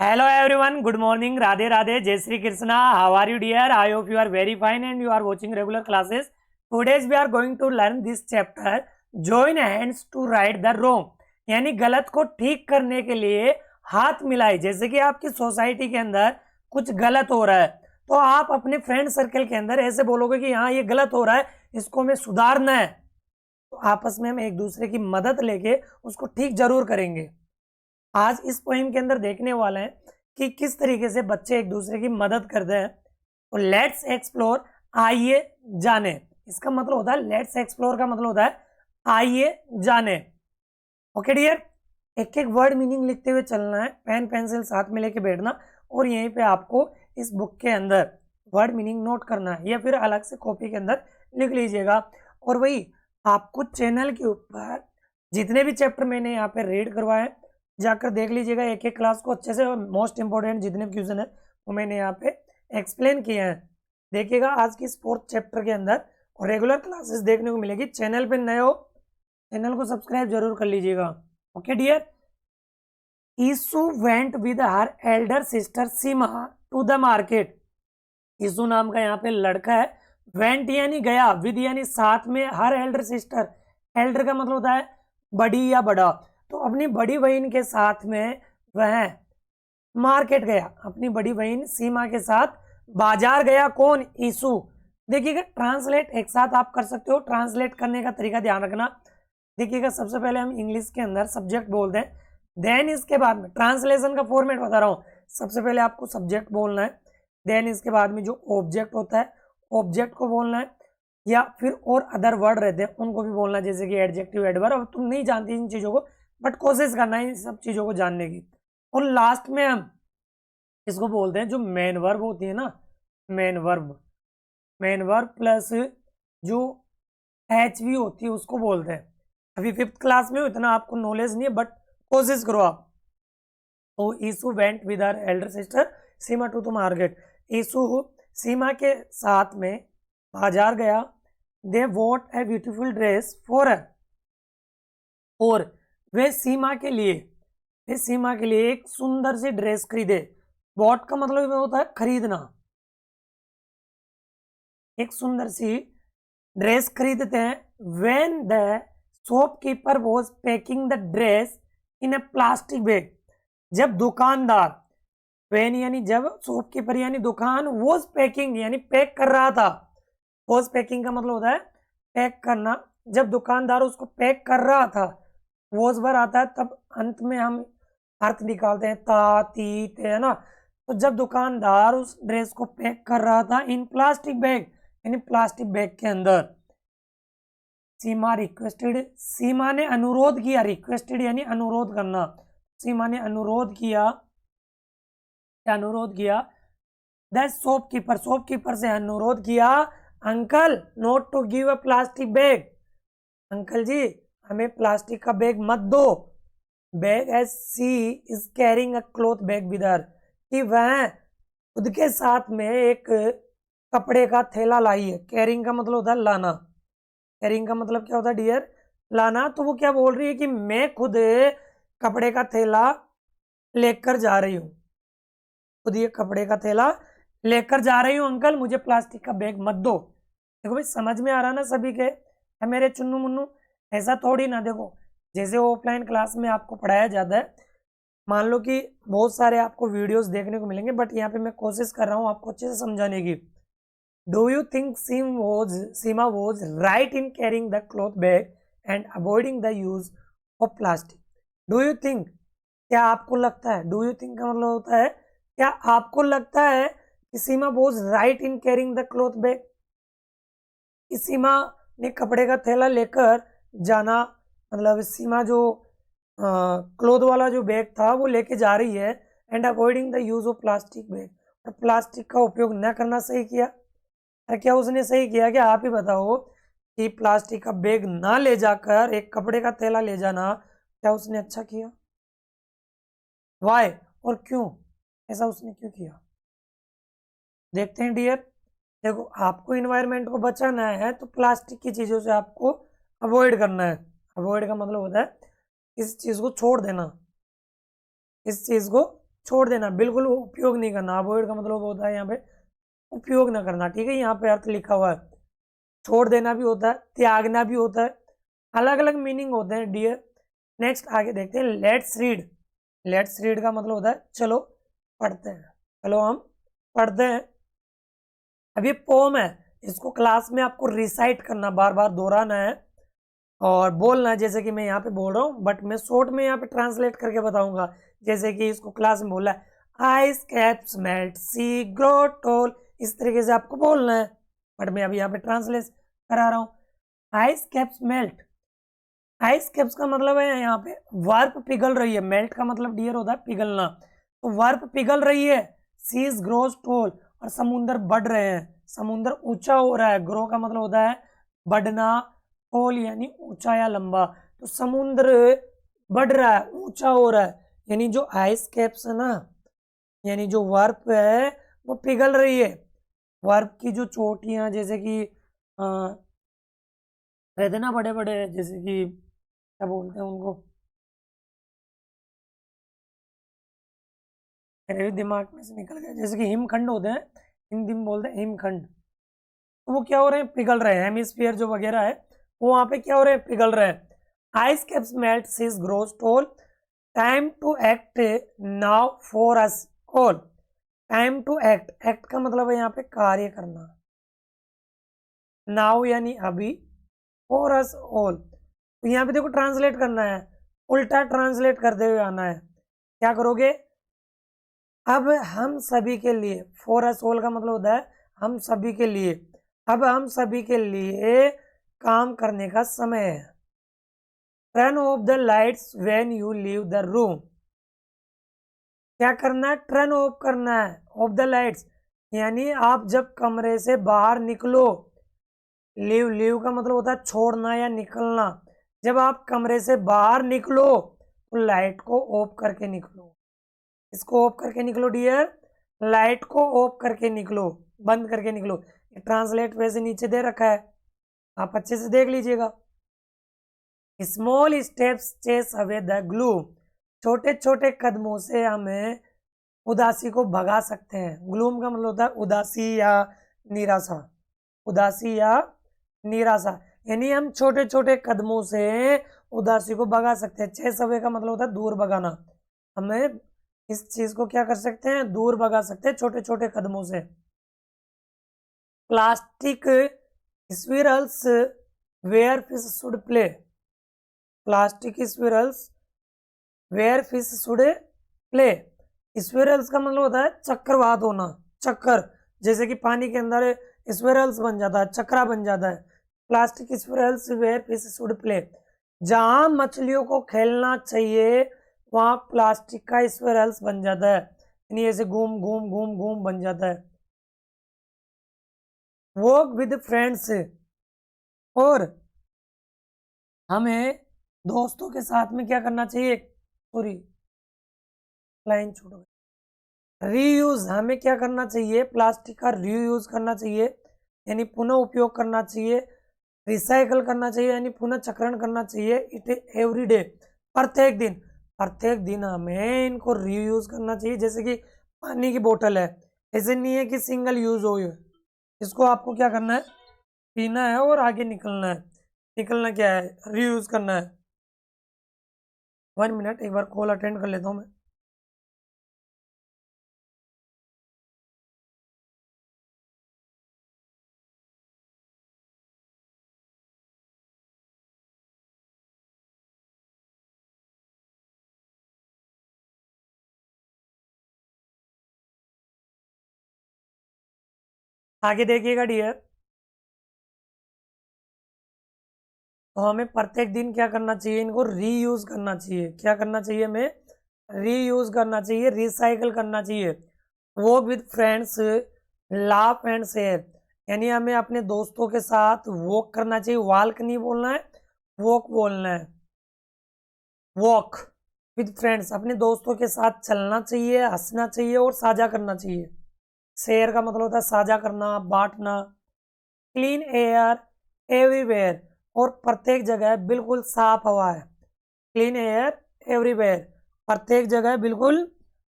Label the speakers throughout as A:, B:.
A: Hello everyone, good morning, Radhe Radhe, Jai Shri Krishna. How are you dear? I hope you are very fine and you are watching regular classes. Today we are going to learn this chapter, join hands to right the wrong. यानी गलत को ठीक करने के लिए हाथ मिलाए। जैसे कि आपकी सोसाइटी के अंदर कुछ गलत हो रहा है तो आप अपने फ्रेंड सर्कल के अंदर ऐसे बोलोगे कि हाँ ये गलत हो रहा है, इसको हमें सुधारना है। तो आपस में हम एक दूसरे की मदद लेके उसको ठीक जरूर करेंगे। आज इस पोएम के अंदर देखने वाले हैं कि किस तरीके से बच्चे एक दूसरे की मदद करते हैं। तो लेट्स एक्सप्लोर, आइए जाने। इसका मतलब होता है लेट्स एक्सप्लोर का मतलब होता है आइए जाने। ओके डियर, एक एक वर्ड मीनिंग लिखते हुए चलना है, पेन पेंसिल साथ में लेके बैठना और यहीं पे आपको इस बुक के अंदर वर्ड मीनिंग नोट करना है या फिर अलग से कॉपी के अंदर लिख लीजिएगा। और वही आपको चैनल के ऊपर जितने भी चैप्टर मैंने यहाँ पे रीड करवाए जाकर देख लीजिएगा, एक एक क्लास को अच्छे से। मोस्ट इंपॉर्टेंट जितने भी क्वेश्चन है वो मैंने यहाँ पे एक्सप्लेन किए हैं। देखिएगा आज की फोर्थ चैप्टर के अंदर और रेगुलर क्लासेस देखने को मिलेगी। चैनल पे नए हो चैनल को सब्सक्राइब जरूर कर लीजिएगा। Okay dear, Isu went with her elder sister Seema to the market. Isu नाम का यहाँ पे लड़का है। वेंट यानी गया, विद यानी साथ में, हर एल्डर सिस्टर, एल्डर का मतलब होता है बड़ी या बड़ा, तो अपनी बड़ी बहन के साथ में वह मार्केट गया। अपनी बड़ी बहन सीमा के साथ बाजार गया। कौन? ईसु। देखिएगा ट्रांसलेट एक साथ आप कर सकते हो, ट्रांसलेट करने का तरीका ध्यान रखना। देखिएगा सबसे पहले हम इंग्लिश के अंदर सब्जेक्ट बोलते हैं, देन इसके बाद में ट्रांसलेशन का फॉर्मेट बता रहा हूँ। सबसे पहले आपको सब्जेक्ट बोलना है, देन इसके बाद में जो ऑब्जेक्ट होता है ऑब्जेक्ट को बोलना है, या फिर और अदर वर्ड रहते हैं उनको भी बोलना है, जैसे कि एडजेक्टिव, एडवर्ब। अब तुम नहीं जानती इन चीज़ों को बट कोशिश करना है इन सब चीज़ों को जानने की। और लास्ट में हम इसको बोलते हैं जो मेन वर्ब होती है ना, मेन वर्ब प्लस जो HV होती है उसको बोलते हैं। अभी 5th क्लास में हो, इतना आपको नॉलेज नहीं है बट कोशिश करो आप। तो Isu went with her elder sister Seema to the market. Isu Seema के साथ में बाजार गया। They bought a beautiful dress for her, और वे सीमा के लिए एक सुंदर सी ड्रेस खरीदे। बॉट का मतलब होता है खरीदना। एक सुंदर सी ड्रेस खरीदते हैं। When the shopkeeper was packing the dress in A plastic bag. जब दुकानदार, व्हेन यानी जब, शॉपकीपर यानी दुकान, वॉज पैकिंग यानी पैक कर रहा था। वॉज पैकिंग का मतलब होता है पैक करना। जब दुकानदार उसको पैक कर रहा था, वॉज वर आता है तब अंत में हम अर्थ निकालते हैं, ता, ती, ते, है ना। तो जब दुकानदार उस ड्रेस को पैक कर रहा था इन प्लास्टिक बैग यानी प्लास्टिक बैग के अंदर, सीमा रिक्वेस्टेड, सीमा ने अनुरोध किया। रिक्वेस्टेड यानी अनुरोध करना। सीमा ने अनुरोध किया द शॉपकीपर से अनुरोध किया, uncle not to give a plastic bag. Uncle ji हमें प्लास्टिक का बैग मत दो। Bag as she is carrying a cloth bag with her, कि वह खुद के साथ में एक कपड़े का थैला लाई है। कैरिंग का मतलब होता है लाना। कैरिंग का मतलब क्या होता है डियर? लाना। तो वो क्या बोल रही है कि मैं खुद कपड़े का थैला लेकर जा रही हूँ, खुद ये कपड़े का थैला लेकर जा रही हूँ, अंकल मुझे प्लास्टिक का बैग मत दो। देखो भाई समझ में आ रहा ना सभी के? है मेरे चुन्नू मुन्नू? ऐसा थोड़ी ना, देखो जैसे ऑफलाइन क्लास में आपको पढ़ाया जाता है, मान लो कि बहुत सारे आपको वीडियोस देखने को मिलेंगे बट यहाँ पे मैं कोशिश कर रहा हूँ आपको अच्छे से समझाने की। Do you think Seema was right in carrying the cloth bag and avoiding the use of plastic? Do you think, क्या आपको लगता है? डू यू थिंक का मतलब होता है क्या आपको लगता है कि Seema was right in carrying the cloth bag? कि सीमा ने कपड़े का थैला लेकर जाना, मतलब सीमा जो क्लॉथ वाला जो बैग था वो लेके जा रही है, and avoiding the use of plastic bag, और प्लास्टिक का उपयोग न करना सही किया? क्या उसने सही किया? क्या आप ही बताओ कि प्लास्टिक का बैग ना ले जाकर एक कपड़े का थैला ले जाना, क्या उसने अच्छा किया? वाई और क्यों? ऐसा उसने क्यों किया? देखते हैं डियर। देखो आपको इन्वायरमेंट को बचाना है तो प्लास्टिक की चीज़ों से आपको अवॉइड करना है। अवॉइड का मतलब होता है इस चीज़ को छोड़ देना, इस चीज़ को छोड़ देना, बिल्कुल उपयोग नहीं करना। अवॉइड का मतलब होता है यहाँ पे उपयोग ना करना, ठीक है, यहाँ पे अर्थ लिखा हुआ है। छोड़ देना भी होता है, त्यागना भी होता है, अलग अलग मीनिंग होते हैं डियर। नेक्स्ट आगे देखते हैं, लेट्स रीड। लेट्स रीड का मतलब होता है चलो पढ़ते हैं, चलो हम पढ़ते हैं। अब ये पोम है, इसको क्लास में आपको रिसाइट करना, बार बार दोहराना है और बोलना है, जैसे कि मैं यहाँ पे बोल रहा हूँ, बट मैं शॉर्ट में यहाँ पे ट्रांसलेट करके बताऊंगा। जैसे कि इसको क्लास में बोला है, आइस कैप्स मेल्ट, सी ग्रो टॉल, इस तरीके से आपको बोलना है, बट मैं अभी यहाँ पे ट्रांसलेट करा रहा हूँ। Ice caps melt, ice caps का मतलब है यहाँ पे बर्फ पिघल रही है, मेल्ट का मतलब डियर होता है पिघलना, तो बर्फ पिघल रही है। सीज ग्रोज टॉल, और समुंदर बढ़ रहे हैं, समुंदर ऊंचा हो रहा है। ग्रो का मतलब होता है बढ़ना, टॉल यानी ऊंचा या लंबा, तो समुद्र बढ़ रहा है, ऊंचा हो रहा है, यानी जो आइस कैप्स है ना, यानी जो बर्फ है वो पिघल रही है। बर्फ की जो चोटियां, जैसे कि रहते ना बड़े बड़े, जैसे कि क्या बोलते हैं उनको, मेरे भी दिमाग में से निकल गया, जैसे कि हिमखंड होते हैं, हिंदी में बोलते हैं हिमखंड, तो वो क्या हो रहे हैं, पिघल रहे हैं। हेमिस्फीयर जो वगैरह है वो वहां पे क्या हो रहे हैं, पिघल रहे हैं। Ice caps melt, seas grows tall, time to act now for us all. Time to act, act का मतलब है यहाँ पे कार्य करना, नाउ यानी अभी, फॉर अस ऑल, तो यहाँ पे देखो ट्रांसलेट करना है, उल्टा ट्रांसलेट करते हुए आना है। क्या करोगे, अब हम सभी के लिए, फॉर अस ऑल का मतलब होता है हम सभी के लिए, अब हम सभी के लिए काम करने का समय है। Turn off the lights when you leave the room, क्या करना है, टर्न ऑफ करना है, ऑफ द लाइट्स यानी आप जब कमरे से बाहर निकलो। लीव, लीव का मतलब होता है छोड़ना या निकलना। जब आप कमरे से बाहर निकलो तो लाइट को ऑफ करके निकलो, इसको ऑफ करके निकलो डियर, लाइट को ऑफ करके निकलो, बंद करके निकलो। ट्रांसलेट वैसे नीचे दे रखा है, आप अच्छे से देख लीजिएगा। Small steps chase away the gloom, छोटे छोटे कदमों से हमें उदासी को भगा सकते हैं। ग्लूम का मतलब होता है उदासी या निराशा, उदासी या निराशा, यानी हम छोटे छोटे कदमों से उदासी को भगा सकते हैं। चेस अवे का मतलब होता है दूर भगाना, हमें इस चीज को क्या कर सकते हैं, दूर भगा सकते हैं छोटे छोटे कदमों से। Plastic squirrels where fish should play, plastic squirrels where fish should play, squirrels का मतलब होता है चक्रवात होना, चक्कर, जैसे कि पानी के अंदर स्क्विरल्स बन जाता है, चक्रा बन जाता है। Plastic squirrels where fish should play, जहां मछलियों को खेलना चाहिए वहां प्लास्टिक का स्क्विरल्स बन जाता है, यानी ऐसे घूम घूम घूम घूम बन जाता है। वॉक विद फ्रेंड्स, और हमें दोस्तों के साथ में क्या करना चाहिए, सॉरी लाइन छूट गई, रीयूज, हमें क्या करना चाहिए, प्लास्टिक का रीयूज करना चाहिए, यानी पुनः उपयोग करना चाहिए। रिसाइकल करना चाहिए यानी पुनः चक्रण करना चाहिए। इट एवरी डे, प्रत्येक दिन, प्रत्येक दिन हमें इनको रीयूज करना चाहिए। जैसे कि पानी की बोतल है, ऐसे नहीं है कि सिंगल यूज हो, इसको आपको क्या करना है, पीना है और आगे निकलना है। निकलना क्या है, रीयूज करना है। 1 मिनट, एक बार कॉल अटेंड कर लेता हूँ मैं। आगे देखिएगा डियर, तो हमें प्रत्येक दिन क्या करना चाहिए, इनको रीयूज करना चाहिए। क्या करना चाहिए, हमें रीयूज करना चाहिए, रिसाइकल करना चाहिए। Walk with friends, laugh and share, यानी हमें अपने दोस्तों के साथ वॉक करना चाहिए, वॉक नहीं बोलना है, वॉक बोलना है। वॉक विद फ्रेंड्स, अपने दोस्तों के साथ चलना चाहिए, हंसना चाहिए और साझा करना चाहिए। शेयर का मतलब होता है साझा करना, बांटना। क्लीन एयर एवरीवेयर, और प्रत्येक जगह बिल्कुल साफ हवा है। क्लीन एयर एवरीवेयर, प्रत्येक जगह बिल्कुल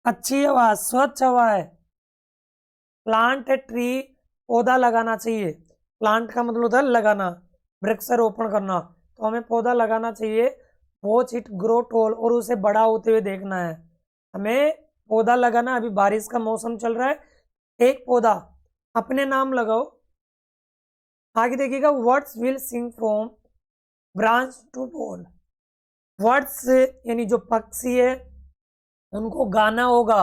A: अच्छी हवा, स्वच्छ हवा है। प्लांट ए ट्री, पौधा लगाना चाहिए। प्लांट का मतलब होता है लगाना, वृक्षारोपण करना, तो हमें पौधा लगाना चाहिए। वॉच इट ग्रो टॉल, और उसे बड़ा होते हुए देखना है। हमें पौधा लगाना, अभी बारिश का मौसम चल रहा है, एक पौधा अपने नाम लगाओ। आगे देखिएगा, birds will sing from branch to pole. Birds यानी जो पक्षी है उनको गाना होगा,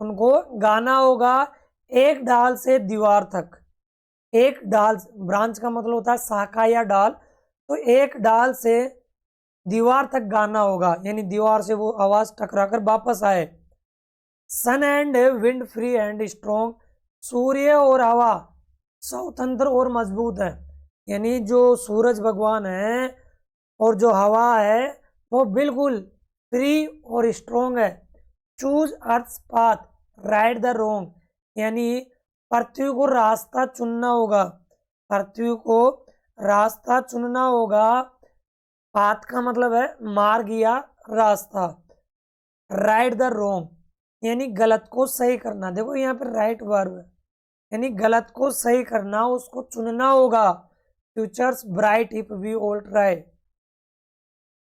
A: उनको गाना होगा एक डाल से दीवार तक। एक डाल, ब्रांच का मतलब होता है शाखा या डाल, तो एक डाल से दीवार तक गाना होगा, यानी दीवार से वो आवाज टकरा कर वापस आए। Sun and wind free and strong, सूर्य और हवा स्वतंत्र और मजबूत है। यानी जो सूरज भगवान है और जो हवा है वो बिल्कुल फ्री और स्ट्रॉन्ग है। Choose earth path, right the wrong, यानी पृथ्वी को रास्ता चुनना होगा। पृथ्वी को रास्ता चुनना होगा। पाथ का मतलब है मार्ग या रास्ता। राइट द रोंग यानी गलत को सही करना। देखो यहाँ पे राइट वर्ब है, यानी गलत को सही करना, उसको चुनना होगा। Future's bright if we all try,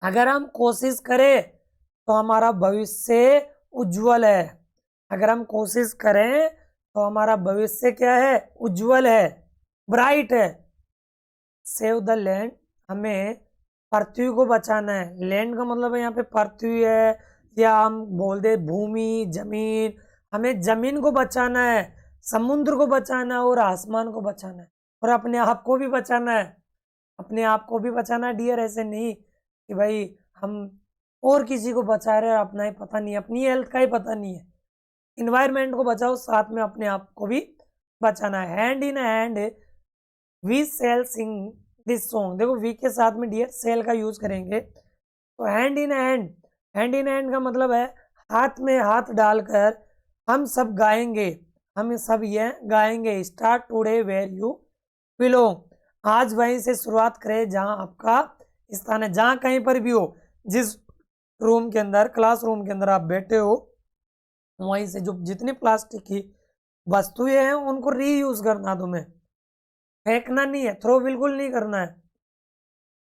A: अगर हम कोशिश करें तो हमारा भविष्य उज्जवल है। अगर हम कोशिश करें तो हमारा भविष्य क्या है? उज्जवल है, ब्राइट है। सेव द लैंड, हमें पृथ्वी को बचाना है। लैंड का मतलब है यहाँ पे पृथ्वी है, या हम बोल दे भूमि, जमीन। हमें जमीन को बचाना है, समुद्र को बचाना है और आसमान को बचाना है, और अपने आप को भी बचाना है। अपने आप को भी बचाना है डियर, ऐसे नहीं कि भाई हम और किसी को बचा रहे हैं, अपना ही पता नहीं, अपनी हेल्थ का ही पता नहीं है। इन्वायरमेंट को बचाओ, साथ में अपने आप को भी बचाना है। Hand in hand we shall sing this song. देखो वी के साथ में डियर सेल का यूज करेंगे, तो hand in hand, hand in hand का मतलब है हाथ में हाथ डालकर हम सब गाएंगे, हम सब ये गाएंगे। Start today where you belong, आज वहीं से शुरुआत करें जहां आपका स्थान है। जहां कहीं पर भी हो, जिस रूम के अंदर, क्लासरूम के अंदर आप बैठे हो, वहीं से जो जितनी प्लास्टिक की वस्तुएं हैं उनको रीयूज करना, तुम्हें फेंकना नहीं है, थ्रो बिल्कुल नहीं करना है।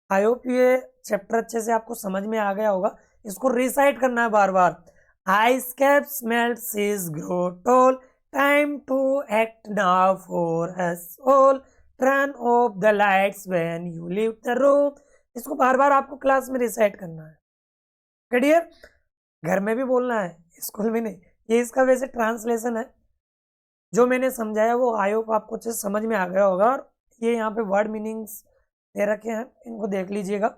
A: आई होप ये चैप्टर अच्छे से आपको समझ में आ गया होगा। इसको रिसाइट करना है बार बार। Ice caps melt, seas grow tall, time to act now for us all, turn off the lights when you leave the room. इसको बार बार आपको क्लास में रिसाइट करना है डियर, घर में भी बोलना है, स्कूल में नहीं। ये इसका वैसे ट्रांसलेशन है, जो मैंने समझाया वो आई होप आपको अच्छे से समझ में आ गया होगा। और ये यहाँ पे वर्ड मीनिंग्स दे रखे हैं, इनको देख लीजिएगा।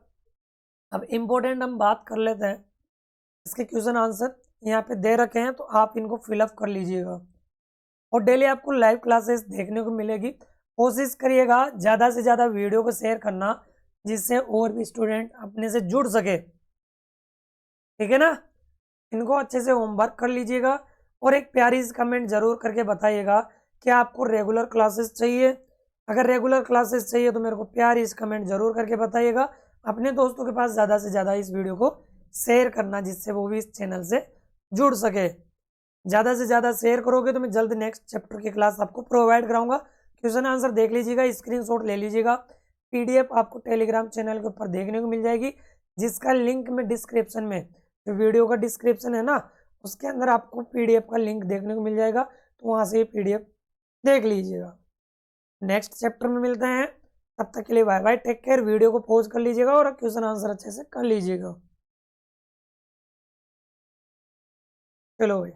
A: अब इम्पोर्टेंट हम बात कर लेते हैं, इसके क्वेश्चन आंसर यहाँ पे दे रखे हैं, तो आप इनको फिलअप कर लीजिएगा। और डेली आपको लाइव क्लासेस देखने को मिलेगी। कोशिश करिएगा ज़्यादा से ज़्यादा वीडियो को शेयर करना, जिससे और भी स्टूडेंट अपने से जुड़ सके, ठीक है ना। इनको अच्छे से होमवर्क कर लीजिएगा, और एक प्यारी सी कमेंट जरूर करके बताइएगा कि आपको रेगुलर क्लासेस चाहिए। अगर रेगुलर क्लासेस चाहिए तो मेरे को प्यारी सी कमेंट जरूर करके बताइएगा। अपने दोस्तों के पास ज़्यादा से ज़्यादा इस वीडियो को शेयर करना, जिससे वो भी इस चैनल से जुड़ सके। ज़्यादा से ज़्यादा शेयर करोगे तो मैं जल्द नेक्स्ट चैप्टर की क्लास आपको प्रोवाइड कराऊंगा। क्वेश्चन आंसर देख लीजिएगा, स्क्रीनशॉट ले लीजिएगा। पीडीएफ आपको टेलीग्राम चैनल के ऊपर देखने को मिल जाएगी, जिसका लिंक मैं डिस्क्रिप्शन में, जो वीडियो का डिस्क्रिप्शन है ना, उसके अंदर आपको पीडीएफ का लिंक देखने को मिल जाएगा, तो वहाँ से ये पीडीएफ देख लीजिएगा। नेक्स्ट चैप्टर में मिलते हैं, तब तक के लिए bye bye, take care. Video को पॉज कर लीजिएगा और क्वेश्चन आंसर अच्छे से कर लीजिएगा। चलो भाई।